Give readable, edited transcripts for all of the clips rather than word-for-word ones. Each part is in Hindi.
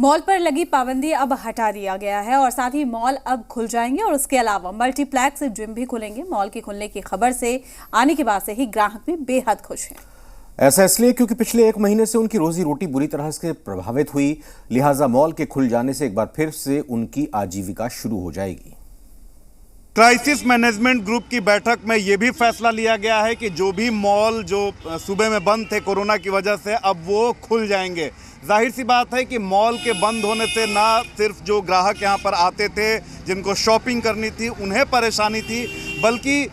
मॉल पर लगी पाबंदी अब हटा दिया गया है और साथ ही मॉल अब खुल जाएंगे और उसके अलावा मल्टीप्लेक्स जिम भी खुलेंगे। मॉल के खुलने की खबर से आने के बाद से ही ग्राहक भी बेहद खुश हैं। ऐसा इसलिए क्योंकि पिछले 1 महीने से उनकी रोजी रोटी बुरी तरह से प्रभावित हुई, लिहाजा मॉल के खुल जाने से एक बार फिर से उनकी आजीविका शुरू हो जाएगी। क्राइसिस मैनेजमेंट ग्रुप की बैठक में यह भी फैसला लिया गया है कि जो भी मॉल जो सुबह में बंद थे कोरोना की वजह से, अब वो खुल जाएंगे। जाहिर सी बात है कि मॉल के बंद होने से ना सिर्फ जो ग्राहक यहाँ पर आते थे, जिनको शॉपिंग करनी थी, उन्हें परेशानी थी, बल्कि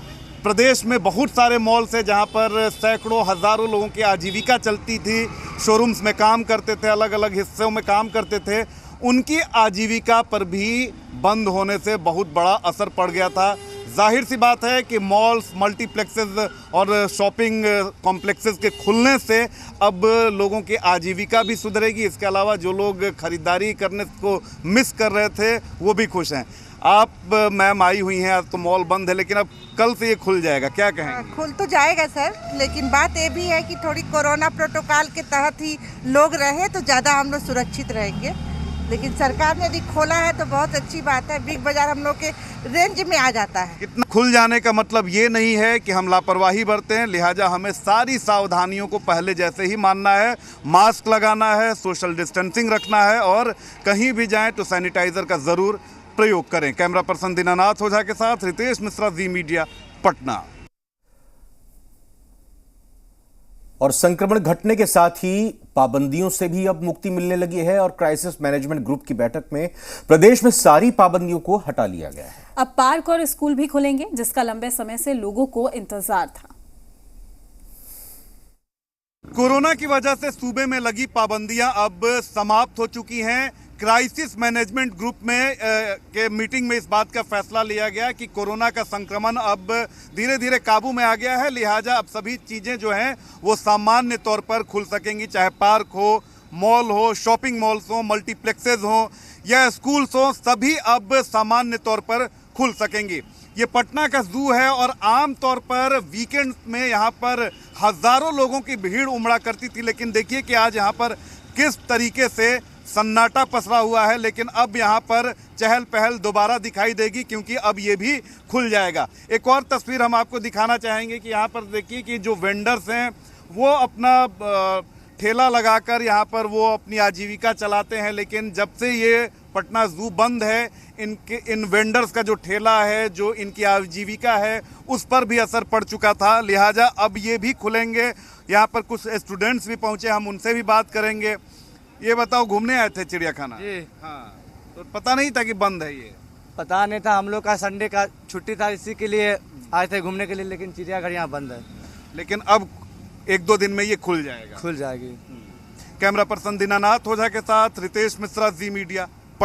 प्रदेश में बहुत सारे मॉल्स हैं जहाँ पर सैकड़ों हज़ारों लोगों की आजीविका चलती थी, शोरूम्स में काम करते थे, अलग अलग हिस्सों में काम करते थे, उनकी आजीविका पर भी बंद होने से बहुत बड़ा असर पड़ गया था। जाहिर सी बात है कि मॉल्स, मल्टीप्लेक्सेस और शॉपिंग कॉम्प्लेक्सेस के खुलने से अब लोगों की आजीविका भी सुधरेगी। इसके अलावा जो लोग खरीदारी करने को मिस कर रहे थे वो भी खुश हैं। आप मैम आई हुई हैं, आज तो मॉल बंद है, लेकिन अब कल से ये खुल जाएगा, क्या कहेंगे? खुल तो जाएगा सर, लेकिन बात ये भी है कि थोड़ी कोरोना प्रोटोकॉल के तहत ही लोग रहे तो ज़्यादा हम लोग सुरक्षित रहेंगे। लेकिन सरकार ने यदि खोला है तो बहुत अच्छी बात है, बिग बाजार हम लोग के रेंज में आ जाता है। कितना खुल जाने का मतलब ये नहीं है कि हम लापरवाही बरतें, लिहाजा हमें सारी सावधानियों को पहले जैसे ही मानना है। मास्क लगाना है, सोशल डिस्टेंसिंग रखना है और कहीं भी जाएं तो सैनिटाइजर का ज़रूर प्रयोग करें। कैमरा पर्सन दीनानाथ ओझा के साथ रितेश मिश्रा, जी मीडिया, पटना। और संक्रमण घटने के साथ ही पाबंदियों से भी अब मुक्ति मिलने लगी है और क्राइसिस मैनेजमेंट ग्रुप की बैठक में प्रदेश में सारी पाबंदियों को हटा लिया गया है। अब पार्क और स्कूल भी खुलेंगे, जिसका लंबे समय से लोगों को इंतजार था। कोरोना की वजह से सूबे में लगी पाबंदियां अब समाप्त हो चुकी हैं। क्राइसिस मैनेजमेंट ग्रुप में के मीटिंग में इस बात का फैसला लिया गया कि कोरोना का संक्रमण अब धीरे धीरे काबू में आ गया है, लिहाजा अब सभी चीज़ें जो हैं वो सामान्य तौर पर खुल सकेंगी, चाहे पार्क हो, मॉल हो, शॉपिंग मॉल्स हो, मल्टीप्लेक्सेस हो या स्कूल्स हो, सभी अब सामान्य तौर पर खुल सकेंगी। ये पटना का जू है और आम तौर पर वीकेंड में यहाँ पर हज़ारों लोगों की भीड़ उमड़ा करती थी, लेकिन देखिए कि आज यहाँ पर किस तरीके से सन्नाटा पसरा हुआ है। लेकिन अब यहाँ पर चहल पहल दोबारा दिखाई देगी क्योंकि अब ये भी खुल जाएगा। एक और तस्वीर हम आपको दिखाना चाहेंगे कि यहाँ पर देखिए कि जो वेंडर्स हैं वो अपना ठेला लगाकर यहाँ पर वो अपनी आजीविका चलाते हैं, लेकिन जब से ये पटना जू बंद है, इन वेंडर्स का जो ठेला है, जो इनकी आजीविका है, उस पर भी असर पड़ चुका था। लिहाजा अब ये भी खुलेंगे। यहाँ पर कुछ स्टूडेंट्स भी पहुँचे, हम उनसे भी बात करेंगे। ये बताओ, घूमने आए थे चिड़ियाखाना? जी हाँ, तो पता नहीं था कि बंद है? ये पता नहीं था, हम लोग का संडे का छुट्टी था, इसी के लिए आए थे घूमने के लिए, लेकिन चिड़ियाघर यहाँ बंद है। लेकिन अब 1-2 दिन में ये खुल जाएगा। खुल जाएगी। कैमरा पर्सन दीनानाथ ओझा के साथ रितेश मिश्रा, जी मीडिया।